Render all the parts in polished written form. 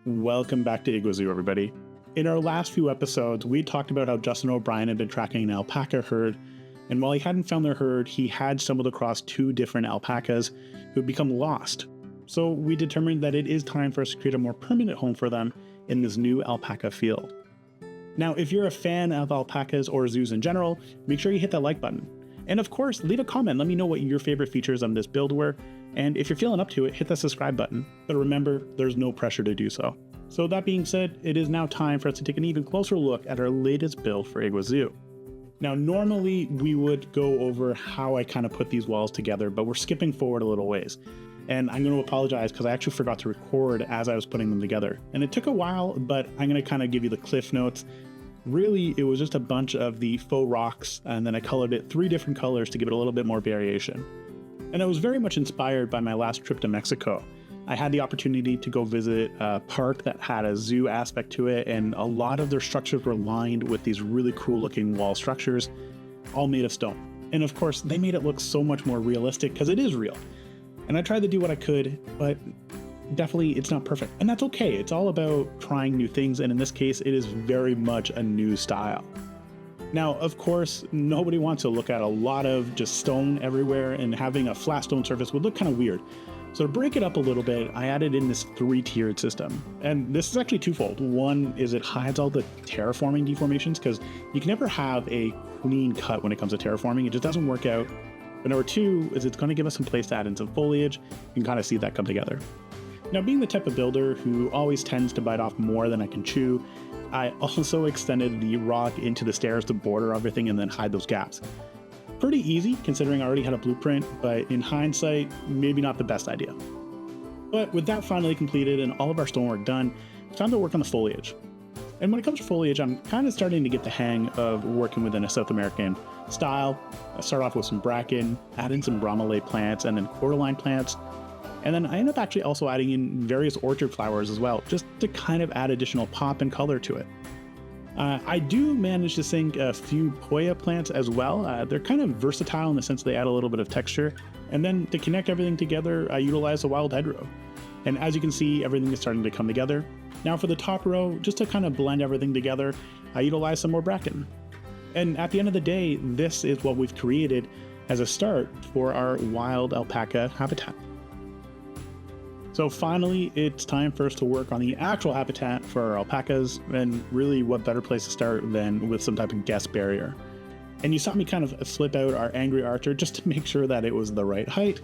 Welcome back to Igua Zoo, everybody. In our last few episodes, we talked about how Justin O'Brien had been tracking an alpaca herd, and while he hadn't found their herd, he had stumbled across two different alpacas who had become lost. So we determined that it is time for us to create a more permanent home for them in this new alpaca field. Now, if you're a fan of alpacas or zoos in general, make sure you hit that like button. And of course, leave a comment, let me know what your favorite features on this build were. And if you're feeling up to it, hit that subscribe button. But remember, there's no pressure to do so. So that being said, it is now time for us to take an even closer look at our latest build for Igua Zoo. Now, normally we would go over how I kind of put these walls together, but we're skipping forward a little ways. And I'm going to apologize because I actually forgot to record as I was putting them together. And it took a while, but I'm going to kind of give you the cliff notes. Really, it was just a bunch of the faux rocks, and then I colored it 3 different colors to give it a little bit more variation. And I was very much inspired by my last trip to Mexico. I had the opportunity to go visit a park that had a zoo aspect to it, and a lot of their structures were lined with these really cool looking wall structures, all made of stone. And of course, they made it look so much more realistic because it is real. And I tried to do what I could, but definitely it's not perfect. And that's okay. It's all about trying new things, and in this case, it is very much a new style. Now, of course, nobody wants to look at a lot of just stone everywhere, and having a flat stone surface would look kind of weird. So to break it up a little bit, I added in this 3-tiered system. And this is actually twofold. One is it hides all the terraforming deformations, because you can never have a clean cut when it comes to terraforming. It just doesn't work out. But number 2 is it's going to give us some place to add in some foliage. You can kind of see that come together. Now, being the type of builder who always tends to bite off more than I can chew, I also extended the rock into the stairs to border everything and then hide those gaps. Pretty easy considering I already had a blueprint, but in hindsight, maybe not the best idea. But with that finally completed and all of our stonework done, it's time to work on the foliage. And when it comes to foliage, I'm kind of starting to get the hang of working within a South American style. I start off with some bracken, add in some bromelae plants and then cordyline plants. And then I end up actually also adding in various orchard flowers as well, just to kind of add additional pop and color to it. I do manage to sink a few poya plants as well. They're kind of versatile in the sense they add a little bit of texture. And then to connect everything together, I utilize a wild hedgerow. And as you can see, everything is starting to come together. Now for the top row, just to kind of blend everything together, I utilize some more bracken. And at the end of the day, this is what we've created as a start for our wild alpaca habitat. So finally, it's time for us to work on the actual habitat for our alpacas, and really what better place to start than with some type of guest barrier. And you saw me kind of flip out our angry archer just to make sure that it was the right height,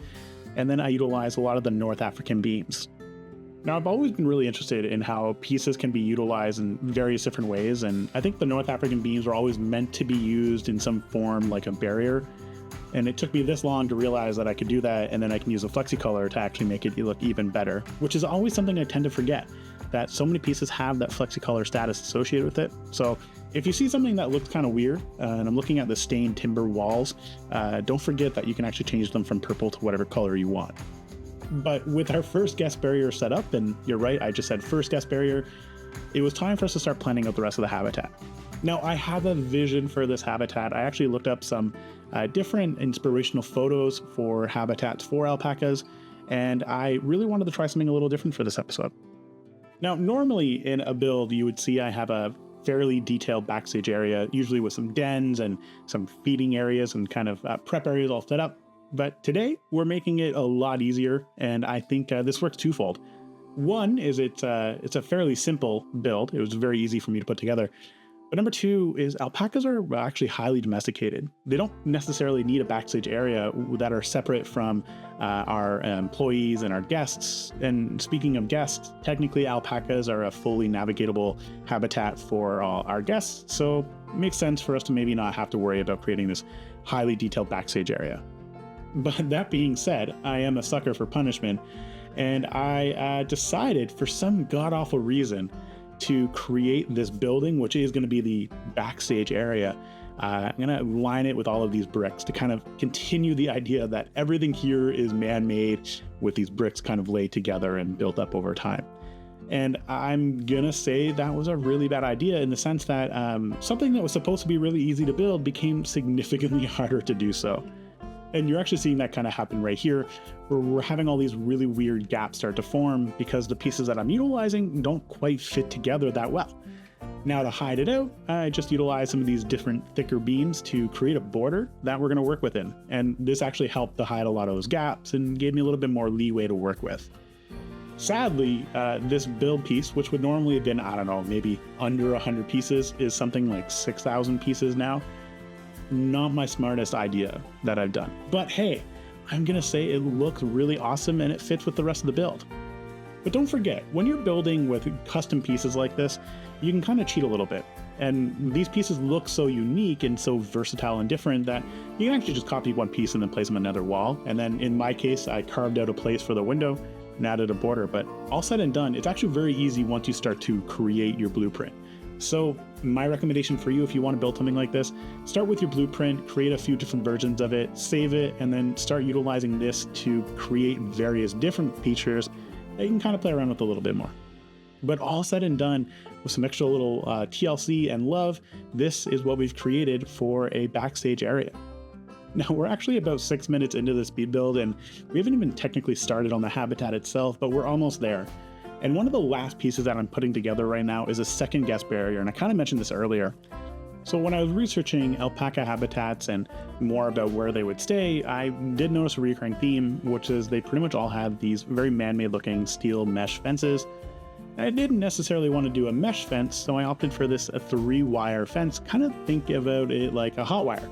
and then I utilized a lot of the North African beams. Now, I've always been really interested in how pieces can be utilized in various different ways, and I think the North African beams were always meant to be used in some form like a barrier. And it took me this long to realize that I could do that, and then I can use a FlexiColor to actually make it look even better, which is always something I tend to forget, that so many pieces have that FlexiColor status associated with it. So if you see something that looks kind of weird, and I'm looking at the stained timber walls, don't forget that you can actually change them from purple to whatever color you want. But with our first guest barrier set up, and you're right, I just said first guest barrier, it was time for us to start planning out the rest of the habitat. Now, I have a vision for this habitat. I actually looked up some different inspirational photos for habitats for alpacas, and I really wanted to try something a little different for this episode. Now, normally in a build, you would see I have a fairly detailed backstage area, usually with some dens and some feeding areas and kind of prep areas all set up. But today, we're making it a lot easier, and I think this works twofold. One is it's a fairly simple build. It was very easy for me to put together. But number 2 is alpacas are actually highly domesticated. They don't necessarily need a backstage area that are separate from our employees and our guests. And speaking of guests, technically alpacas are a fully navigatable habitat for all our guests. So it makes sense for us to maybe not have to worry about creating this highly detailed backstage area. But that being said, I am a sucker for punishment. And I decided for some god-awful reason to create this building, which is going to be the backstage area. I'm going to line it with all of these bricks to kind of continue the idea that everything here is man-made with these bricks kind of laid together and built up over time. And I'm going to say that was a really bad idea in the sense that something that was supposed to be really easy to build became significantly harder to do so. And you're actually seeing that kind of happen right here, where we're having all these really weird gaps start to form because the pieces that I'm utilizing don't quite fit together that well. Now to hide it out, I just utilize some of these different thicker beams to create a border that we're going to work within. And this actually helped to hide a lot of those gaps and gave me a little bit more leeway to work with. Sadly, this build piece, which would normally have been, I don't know, maybe under 100 pieces, is something like 6,000 pieces now. Not my smartest idea that I've done. But hey, I'm going to say it looks really awesome and it fits with the rest of the build. But don't forget, when you're building with custom pieces like this, you can kind of cheat a little bit. And these pieces look so unique and so versatile and different that you can actually just copy one piece and then place them on another wall. And then in my case, I carved out a place for the window and added a border. But all said and done, it's actually very easy once you start to create your blueprint. So my recommendation for you, if you want to build something like this, start with your blueprint, create a few different versions of it, save it, and then start utilizing this to create various different features that you can kind of play around with a little bit more. But all said and done, with some extra little TLC and love, this is what we've created for a backstage area. Now we're actually about 6 minutes into the speed build and we haven't even technically started on the habitat itself, but we're almost there. And one of the last pieces that I'm putting together right now is a second guest barrier, and I kind of mentioned this earlier. So when I was researching alpaca habitats and more about where they would stay, I did notice a recurring theme, which is they pretty much all have these very man-made looking steel mesh fences. I didn't necessarily want to do a mesh fence, so I opted for this 3-wire fence. Kind of think about it like a hot wire.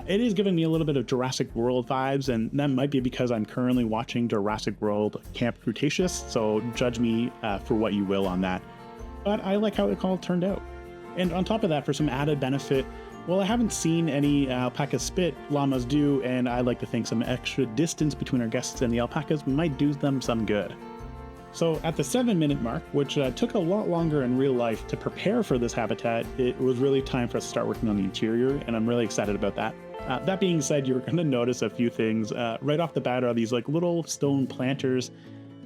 It is giving me a little bit of Jurassic World vibes, and that might be because I'm currently watching Jurassic World Camp Cretaceous, so judge me for what you will on that. But I like how it all turned out. And on top of that, for some added benefit, well, I haven't seen any alpaca spit llamas do, and I like to think some extra distance between our guests and the alpacas might do them some good. So at the 7-minute mark, which took a lot longer in real life to prepare for this habitat, it was really time for us to start working on the interior, and I'm really excited about that. That being said, you're going to notice a few things. Right off the bat are these like little stone planters.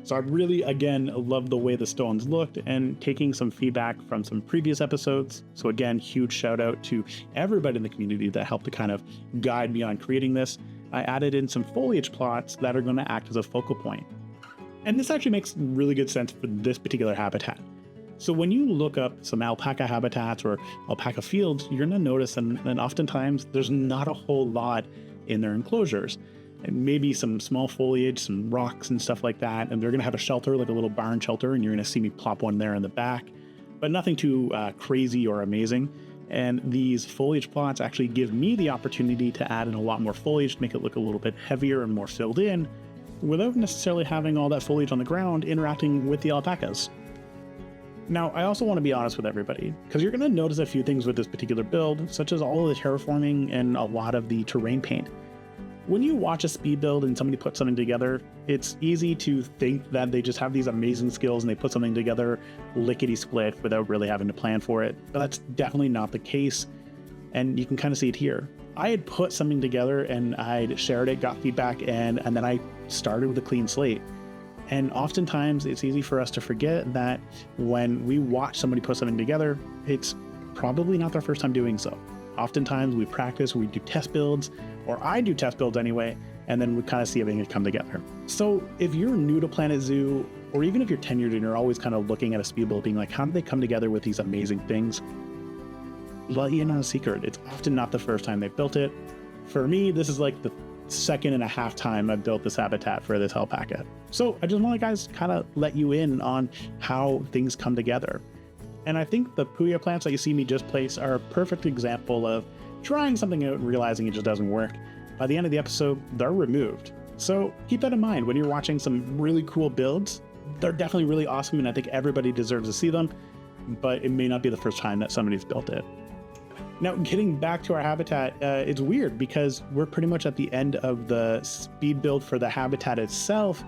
So I really, again, love the way the stones looked and taking some feedback from some previous episodes. So again, huge shout out to everybody in the community that helped to kind of guide me on creating this. I added in some foliage plots that are going to act as a focal point. And this actually makes really good sense for this particular habitat. So when you look up some alpaca habitats or alpaca fields, you're going to notice that oftentimes there's not a whole lot in their enclosures. And maybe some small foliage, some rocks and stuff like that. And they're going to have a shelter, like a little barn shelter, and you're going to see me plop one there in the back, but nothing too crazy or amazing. And these foliage plots actually give me the opportunity to add in a lot more foliage to make it look a little bit heavier and more filled in without necessarily having all that foliage on the ground interacting with the alpacas. Now, I also want to be honest with everybody, because you're going to notice a few things with this particular build, such as all of the terraforming and a lot of the terrain paint. When you watch a speed build and somebody puts something together, it's easy to think that they just have these amazing skills and they put something together lickety-split without really having to plan for it. But that's definitely not the case, and you can kind of see it here. I had put something together and I'd shared it, got feedback, and then I started with a clean slate. And oftentimes it's easy for us to forget that when we watch somebody put something together, it's probably not their first time doing so. Oftentimes we practice, we do test builds, or I do test builds anyway, and then we kind of see everything come together. So if you're new to Planet Zoo, or even if you're tenured and you're always kind of looking at a speed build being like, how do they come together with these amazing things? Let you know a secret. It's often not the first time they've built it. For me, this is like the 2.5 time I've built this habitat for this alpaca. So I just want to guys kind of let you in on how things come together. And I think the puya plants that you see me just place are a perfect example of trying something out and realizing it just doesn't work. By the end of the episode, they're removed. So keep that in mind when you're watching some really cool builds. They're definitely really awesome, and I think everybody deserves to see them, but it may not be the first time that somebody's built it. Now, getting back to our habitat, it's weird because we're pretty much at the end of the speed build for the habitat itself.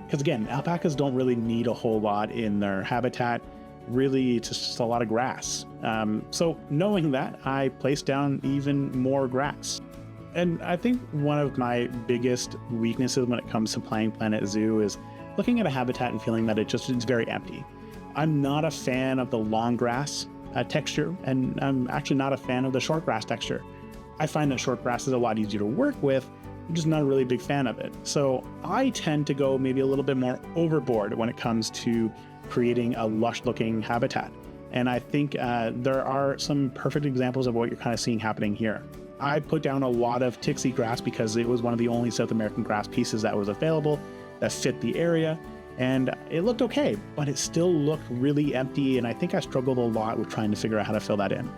Because again, alpacas don't really need a whole lot in their habitat. Really, it's just a lot of grass. So knowing that, I placed down even more grass. And I think one of my biggest weaknesses when it comes to playing Planet Zoo is looking at a habitat and feeling that it's very empty. I'm not a fan of the long grass texture, and I'm actually not a fan of the short grass texture. I find that short grass is a lot easier to work with, I'm just not a really big fan of it. So I tend to go maybe a little bit more overboard when it comes to creating a lush looking habitat. And I think there are some perfect examples of what you're kind of seeing happening here. I put down a lot of Tixie grass because it was one of the only South American grass pieces that was available that fit the area. And it looked okay, but it still looked really empty. And I think I struggled a lot with trying to figure out how to fill that in.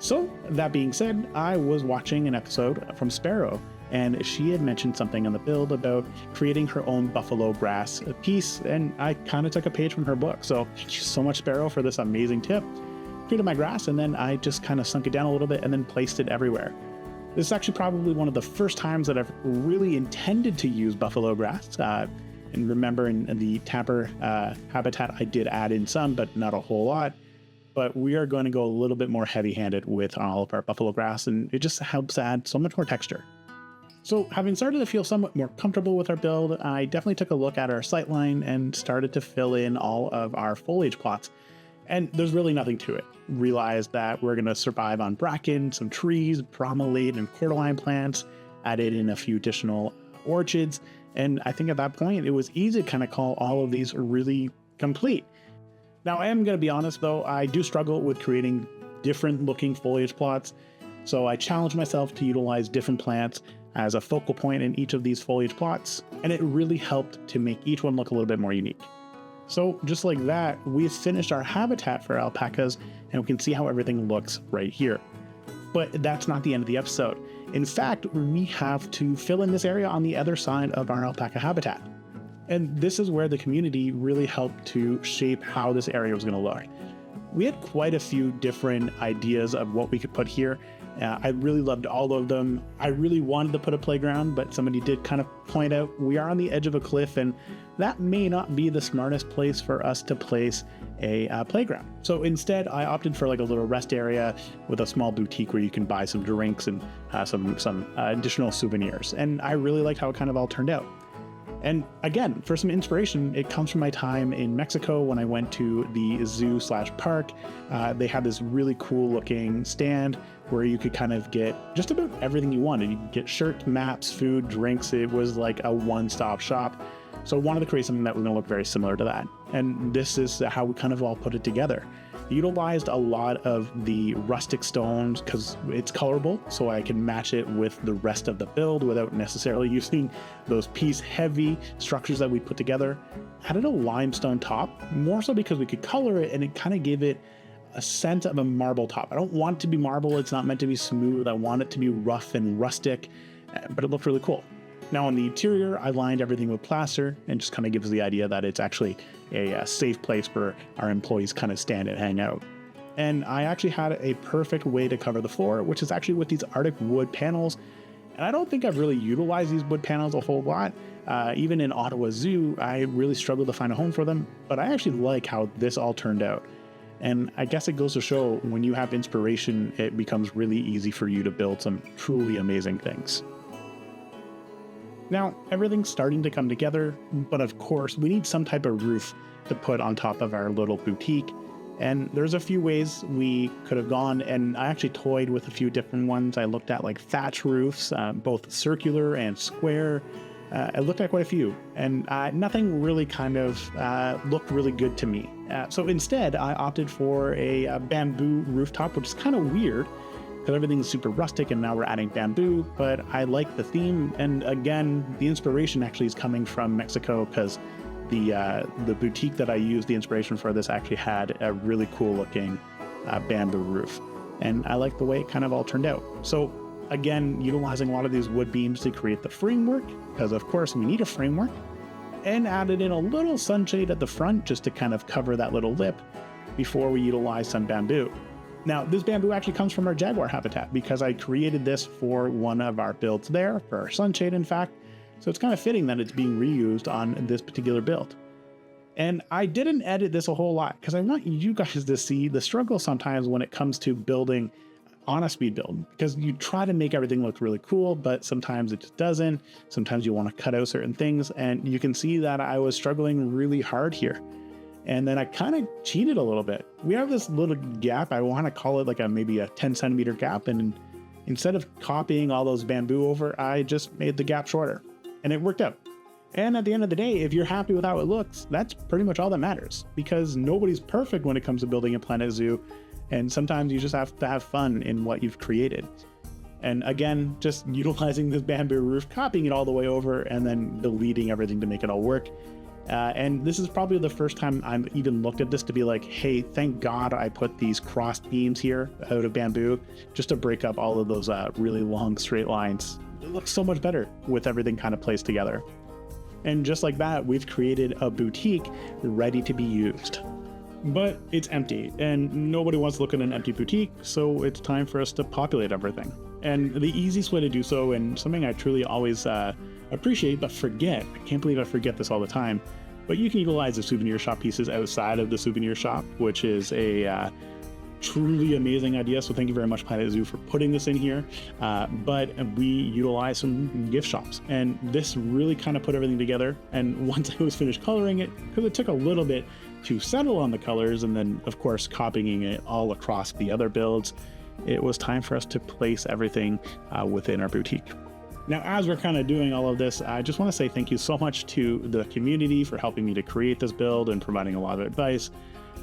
So that being said, I was watching an episode from Sparrow, and she had mentioned something on the build about creating her own buffalo grass piece. And I kind of took a page from her book. So thank you so much, Sparrow, for this amazing tip. Created my grass, and then I just kind of sunk it down a little bit and then placed it everywhere. This is actually probably one of the first times that I've really intended to use buffalo grass. And remember, in the Tamper habitat, I did add in some, but not a whole lot. But we are going to go a little bit more heavy-handed with all of our buffalo grass, and it just helps add so much more texture. So having started to feel somewhat more comfortable with our build, I definitely took a look at our sightline and started to fill in all of our foliage plots. And there's really nothing to it. Realized that we're going to survive on bracken, some trees, bromelate and cordyline plants, added in a few additional orchids. And I think at that point, it was easy to kind of call all of these really complete. Now, I am going to be honest, though, I do struggle with creating different looking foliage plots. So I challenged myself to utilize different plants as a focal point in each of these foliage plots. And it really helped to make each one look a little bit more unique. So just like that, we've finished our habitat for alpacas, and we can see how everything looks right here. But that's not the end of the episode. In fact, we have to fill in this area on the other side of our alpaca habitat. And this is where the community really helped to shape how this area was going to look. We had quite a few different ideas of what we could put here. I really loved all of them. I really wanted to put a playground, but somebody did kind of point out we are on the edge of a cliff, and that may not be the smartest place for us to place a playground. So instead, I opted for like a little rest area with a small boutique where you can buy some drinks and some additional souvenirs. And I really liked how it kind of all turned out. And again, for some inspiration, it comes from my time in Mexico when I went to the zoo/park. They had this really cool looking stand where you could kind of get just about everything you wanted. You could get shirts, maps, food, drinks. It was like a one-stop shop. So I wanted to create something that was going to look very similar to that. And this is how we kind of all put it together. Utilized a lot of the rustic stones because it's colorable, so I can match it with the rest of the build without necessarily using those piece heavy structures that we put together. Added a limestone top, more so because we could color it and it kind of gave it a sense of a marble top. I don't want it to be marble. It's not meant to be smooth. I want it to be rough and rustic, but it looked really cool. Now on the interior, I lined everything with plaster and just kind of gives the idea that it's actually a safe place where our employees kind of stand and hang out. And I actually had a perfect way to cover the floor, which is actually with these Arctic wood panels. And I don't think I've really utilized these wood panels a whole lot. Even in Iguazu Zoo, I really struggled to find a home for them, but I actually like how this all turned out. And I guess it goes to show when you have inspiration, it becomes really easy for you to build some truly amazing things. Now, everything's starting to come together, but of course, we need some type of roof to put on top of our little boutique. And there's a few ways we could have gone, and I actually toyed with a few different ones. I looked at like thatch roofs, both circular and square. I looked at quite a few, and nothing really kind of looked really good to me. So instead, I opted for a bamboo rooftop, which is kind of weird because everything's super rustic and now we're adding bamboo, but I like the theme. And again, the inspiration actually is coming from Mexico because the boutique that I used the inspiration for this actually had a really cool looking bamboo roof. And I like the way it kind of all turned out. So again, utilizing a lot of these wood beams to create the framework, because of course we need a framework, and added in a little sunshade at the front just to kind of cover that little lip before we utilize some bamboo. Now, this bamboo actually comes from our jaguar habitat because I created this for one of our builds there, for our sunshade, in fact. So it's kind of fitting that it's being reused on this particular build. And I didn't edit this a whole lot because I want you guys to see the struggle sometimes when it comes to building on a speed build, because you try to make everything look really cool, but sometimes it just doesn't. Sometimes you want to cut out certain things, and you can see that I was struggling really hard here. And then I kind of cheated a little bit. We have this little gap. I want to call it like maybe a 10 centimeter gap. And instead of copying all those bamboo over, I just made the gap shorter, and it worked out. And at the end of the day, if you're happy with how it looks, that's pretty much all that matters, because nobody's perfect when it comes to building a Planet Zoo, and sometimes you just have to have fun in what you've created. And again, just utilizing this bamboo roof, copying it all the way over, and then deleting everything to make it all work. And this is probably the first time I've even looked at this to be like, hey, thank God I put these crossed beams here out of bamboo just to break up all of those really long straight lines. It looks so much better with everything kind of placed together. And just like that, we've created a boutique ready to be used. But it's empty, and nobody wants to look at an empty boutique, so it's time for us to populate everything. And the easiest way to do so, and something I truly always appreciate but forget, I can't believe I forget this all the time, but you can utilize the souvenir shop pieces outside of the souvenir shop, which is a truly amazing idea. So thank you very much, Planet Zoo, for putting this in here. But we utilize some gift shops, and this really kind of put everything together. And once I was finished coloring it, because it took a little bit to settle on the colors, and then of course copying it all across the other builds, it was time for us to place everything within our boutique. Now, as we're kind of doing all of this, I just want to say thank you so much to the community for helping me to create this build and providing a lot of advice.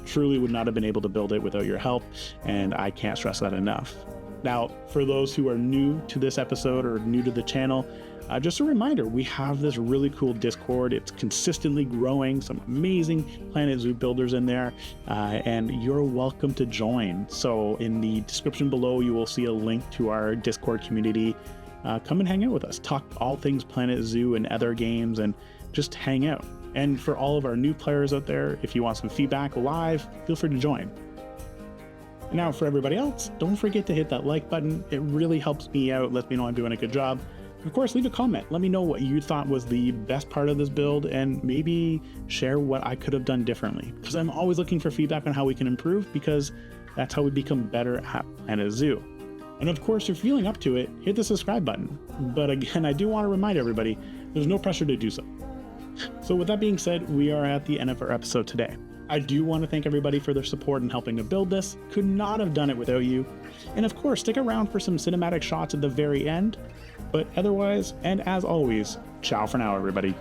Truly would not have been able to build it without your help, and I can't stress that enough. Now, for those who are new to this episode or new to the channel, just a reminder, we have this really cool Discord. It's consistently growing, some amazing Planet Zoo builders in there, and you're welcome to join. So in the description below, you will see a link to our Discord community. Come and hang out with us, talk all things Planet Zoo and other games, and just hang out. And for all of our new players out there, if you want some feedback live, feel free to join. And now for everybody else, don't forget to hit that like button. It really helps me out, lets me know I'm doing a good job. Of course, leave a comment. Let me know what you thought was the best part of this build, and maybe share what I could have done differently, because I'm always looking for feedback on how we can improve, because that's how we become better at Planet Zoo. And of course, if you're feeling up to it, hit the subscribe button. But again, I do want to remind everybody, there's no pressure to do so. So with that being said, we are at the end of our episode today. I do want to thank everybody for their support in helping to build this. Could not have done it without you. And of course, stick around for some cinematic shots at the very end. But otherwise, and as always, ciao for now, everybody.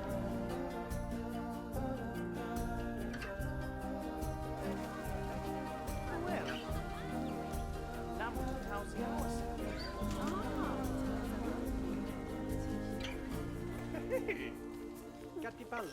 Gatti Baldi.